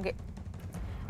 होंगे।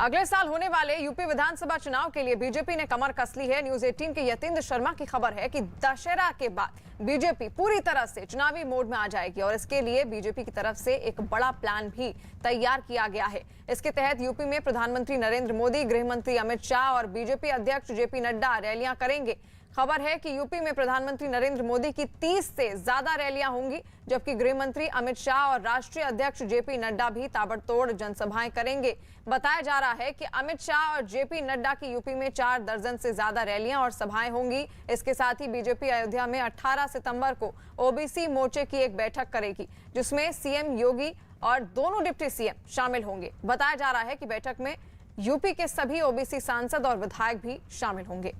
अगले साल होने वाले यूपी विधानसभा चुनाव के लिए बीजेपी ने कमर कस ली है। न्यूज 18 के यतेंद्र शर्मा की खबर है कि दशहरा के बाद बीजेपी पूरी तरह से चुनावी मोड में आ जाएगी और इसके लिए बीजेपी की तरफ से एक बड़ा प्लान भी तैयार किया गया है। इसके तहत यूपी में प्रधानमंत्री नरेंद्र मोदी, गृह मंत्री अमित शाह और बीजेपी अध्यक्ष जेपी नड्डा रैलियां करेंगे। खबर है कि यूपी में प्रधानमंत्री नरेंद्र मोदी की 30 से ज्यादा रैलियां होंगी, जबकि गृह मंत्री अमित शाह और राष्ट्रीय अध्यक्ष जेपी नड्डा भी ताबड़तोड़ जनसभाएं करेंगे। बताया जा रहा है कि अमित शाह और जेपी नड्डा की यूपी में 4 दर्जन से ज्यादा रैलियां और सभाएं होंगी। इसके साथ ही बीजेपी अयोध्या में 18 सितंबर को ओबीसी मोर्चे की एक बैठक करेगी, जिसमें सीएम योगी और दोनों डिप्टी सीएम शामिल होंगे। बताया जा रहा है कि बैठक में यूपी के सभी ओबीसी सांसद और विधायक भी शामिल होंगे।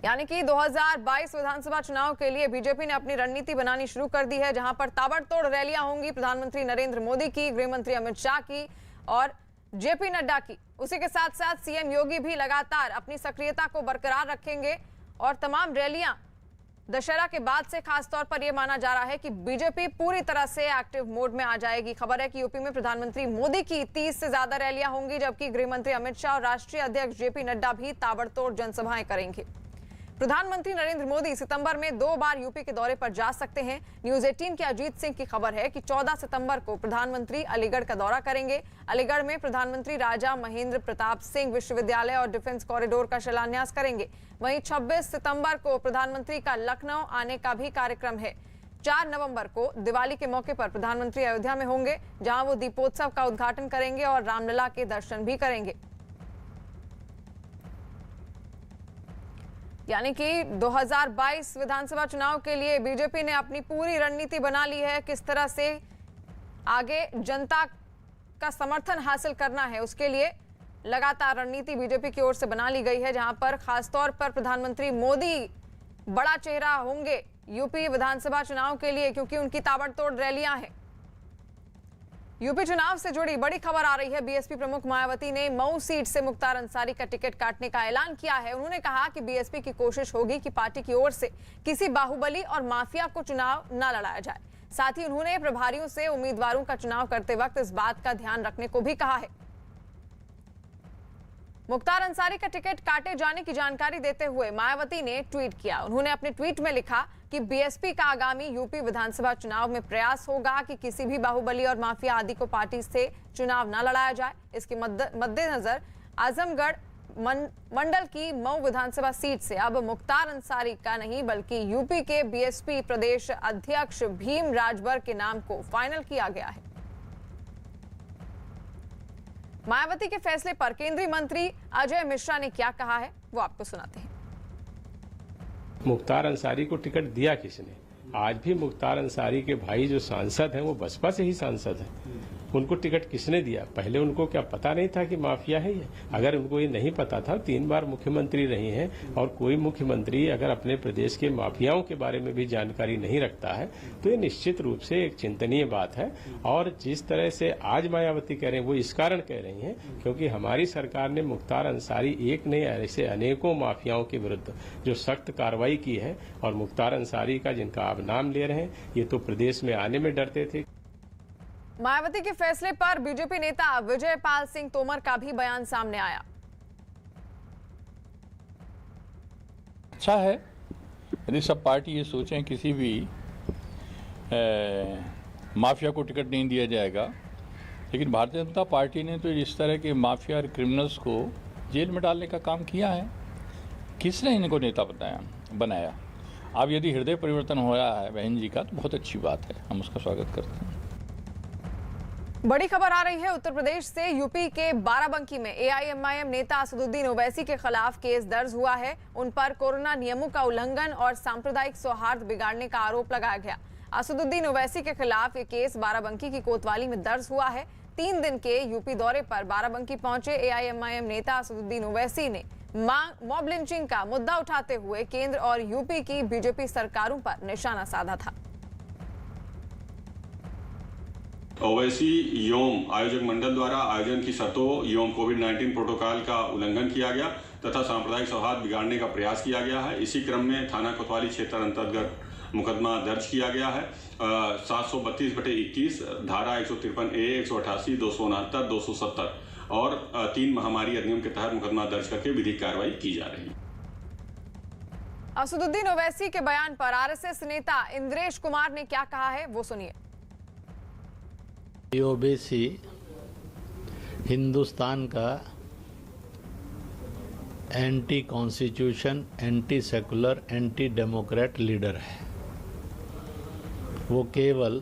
यानी कि 2022 विधानसभा चुनाव के लिए बीजेपी ने अपनी रणनीति बनानी शुरू कर दी है, जहां पर ताबड़तोड़ रैलियां होंगी प्रधानमंत्री नरेंद्र मोदी की, गृह मंत्री अमित शाह की और जेपी नड्डा की। उसी के साथ साथ सीएम योगी भी लगातार अपनी सक्रियता को बरकरार रखेंगे और तमाम रैलियां दशहरा के बाद से खासतौर पर यह माना जा रहा है कि बीजेपी पूरी तरह से एक्टिव मोड में आ जाएगी। खबर है कि यूपी में प्रधानमंत्री मोदी की 30 से ज्यादा रैलियां होंगी, जबकि गृह मंत्री अमित शाह और राष्ट्रीय अध्यक्ष जेपी नड्डा भी ताबड़तोड़ जनसभाएं करेंगे। प्रधानमंत्री नरेंद्र मोदी सितंबर में 2 बार यूपी के दौरे पर जा सकते हैं। न्यूज 18 के अजीत सिंह की खबर है कि 14 सितंबर को प्रधानमंत्री अलीगढ़ का दौरा करेंगे। अलीगढ़ में प्रधानमंत्री राजा महेंद्र प्रताप सिंह विश्वविद्यालय और डिफेंस कॉरिडोर का शिलान्यास करेंगे। वहीं 26 सितंबर को प्रधानमंत्री का लखनऊ आने का भी कार्यक्रम है। 4 नवंबर को दिवाली के मौके पर प्रधानमंत्री अयोध्या में होंगे, जहां वो दीपोत्सव का उद्घाटन करेंगे और रामलला के दर्शन भी करेंगे। यानी कि 2022 विधानसभा चुनाव के लिए बीजेपी ने अपनी पूरी रणनीति बना ली है। किस तरह से आगे जनता का समर्थन हासिल करना है, उसके लिए लगातार रणनीति बीजेपी की ओर से बना ली गई है, जहां पर खासतौर पर प्रधानमंत्री मोदी बड़ा चेहरा होंगे यूपी विधानसभा चुनाव के लिए, क्योंकि उनकी ताबड़तोड़ रैलियां हैं। यूपी चुनाव से जुड़ी बड़ी खबर आ रही है। बीएसपी प्रमुख मायावती ने मऊ सीट से मुख्तार अंसारी का टिकट काटने का ऐलान किया है। उन्होंने कहा कि बीएसपी की कोशिश होगी कि पार्टी की ओर से किसी बाहुबली और माफिया को चुनाव न लड़ाया जाए। साथ ही उन्होंने प्रभारियों से उम्मीदवारों का चुनाव करते वक्त इस बात का ध्यान रखने को भी कहा है। मुख्तार अंसारी का टिकट काटे जाने की जानकारी देते हुए मायावती ने ट्वीट किया। उन्होंने अपने ट्वीट में लिखा कि बीएसपी का आगामी यूपी विधानसभा चुनाव में प्रयास होगा कि किसी भी बाहुबली और माफिया आदि को पार्टी से चुनाव न लड़ाया जाए। इसके मद्देनजर आजमगढ़ मंडल की मऊ विधानसभा सीट से अब मुख्तार अंसारी का नहीं बल्कि यूपी के बीएसपी प्रदेश अध्यक्ष भीम राजभर के नाम को फाइनल किया गया है। मायावती के फैसले पर केंद्रीय मंत्री अजय मिश्रा ने क्या कहा है, वो आपको सुनाते हैं। मुख्तार अंसारी को टिकट दिया किसने? आज भी मुख्तार अंसारी के भाई जो सांसद हैं वो बसपा से ही सांसद हैं। उनको टिकट किसने दिया? पहले उनको क्या पता नहीं था कि माफिया है ये? अगर उनको ये नहीं पता था, 3 बार मुख्यमंत्री रही हैं और कोई मुख्यमंत्री अगर अपने प्रदेश के माफियाओं के बारे में भी जानकारी नहीं रखता है तो ये निश्चित रूप से एक चिंतनीय बात है। और जिस तरह से आज मायावती कह रहे हैं वो इस कारण कह रही हैं क्योंकि हमारी सरकार ने मुख्तार अंसारी एक नहीं ऐसे अनेकों माफियाओं के विरुद्ध जो सख्त कार्रवाई की है और मुख्तार अंसारी का जिनका आप नाम ले रहे हैं ये तो प्रदेश में आने में डरते थे। मायावती के फैसले पर बीजेपी नेता विजय पाल सिंह तोमर का भी बयान सामने आया। अच्छा है यदि सब पार्टी ये सोचें किसी भी माफिया को टिकट नहीं दिया जाएगा, लेकिन भारतीय जनता पार्टी ने तो इस तरह के माफिया और क्रिमिनल्स को जेल में डालने का काम किया है। किसने इनको नेता बनाया? अब यदि हृदय परिवर्तन हो रहा है बहन जी का तो बहुत अच्छी बात है, हम उसका स्वागत करते हैं। बड़ी खबर आ रही है उत्तर प्रदेश से। यूपी के बाराबंकी में एआईएमआईएम नेता असदुद्दीन ओवैसी के खिलाफ केस दर्ज हुआ है। उन पर कोरोना नियमों का उल्लंघन और सांप्रदायिक सौहार्द बिगाड़ने का आरोप लगाया गया। असदुद्दीन ओवैसी के खिलाफ ये केस बाराबंकी की कोतवाली में दर्ज हुआ है। 3 दिन के यूपी दौरे पर बाराबंकी पहुंचे एआईएमआईएम नेता असदुद्दीन ओवैसी ने मॉब लिंचिंग का मुद्दा उठाते हुए केंद्र और यूपी की बीजेपी सरकारों पर निशाना साधा था। ओवैसी योम आयोजक मंडल द्वारा आयोजन की शर्तों एवं कोविड-19 प्रोटोकॉल का उल्लंघन किया गया तथा सांप्रदायिक सौहार्द बिगाड़ने का प्रयास किया गया है। इसी क्रम में थाना कोतवाली क्षेत्र अंतर्गत मुकदमा दर्ज किया गया है। 732/21 धारा 153A, 188, 269, 270 और 3 महामारी अधिनियम के तहत मुकदमा दर्ज करके विधिक कार्रवाई की जा रही है। असदुद्दीन ओवैसी के बयान पर आरएसएस नेता इंद्रेश कुमार ने क्या कहा है, वो सुनिए। ओवैसी हिंदुस्तान का anti constitution, anti secular, anti Democrat leader है। वो केवल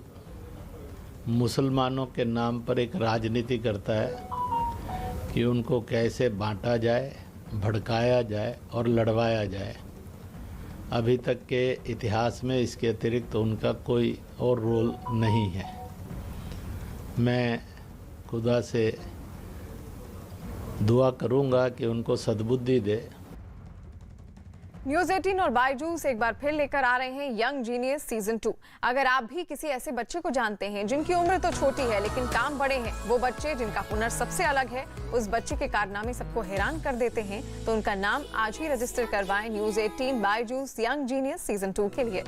मुसलमानों के नाम पर एक राजनीति करता है कि उनको कैसे बांटा जाए, भड़काया जाए और लड़वाया जाए। अभी तक के इतिहास में इसके अतिरिक्त उनका कोई और रोल नहीं है। मैं खुदा से दुआ करूंगा कि उनको सद्बुद्धि दे। न्यूज़ 18 और बायजूस एक बार फिर लेकर आ रहे हैं यंग जीनियस सीजन 2। अगर आप भी किसी ऐसे बच्चे को जानते हैं जिनकी उम्र तो छोटी है लेकिन काम बड़े हैं, वो बच्चे जिनका हुनर सबसे अलग है, उस बच्चे के कारनामे सबको हैरान कर देते हैं, तो उनका नाम आज ही रजिस्टर करवाएं news 18 Byju's young genius season 2 के लिए।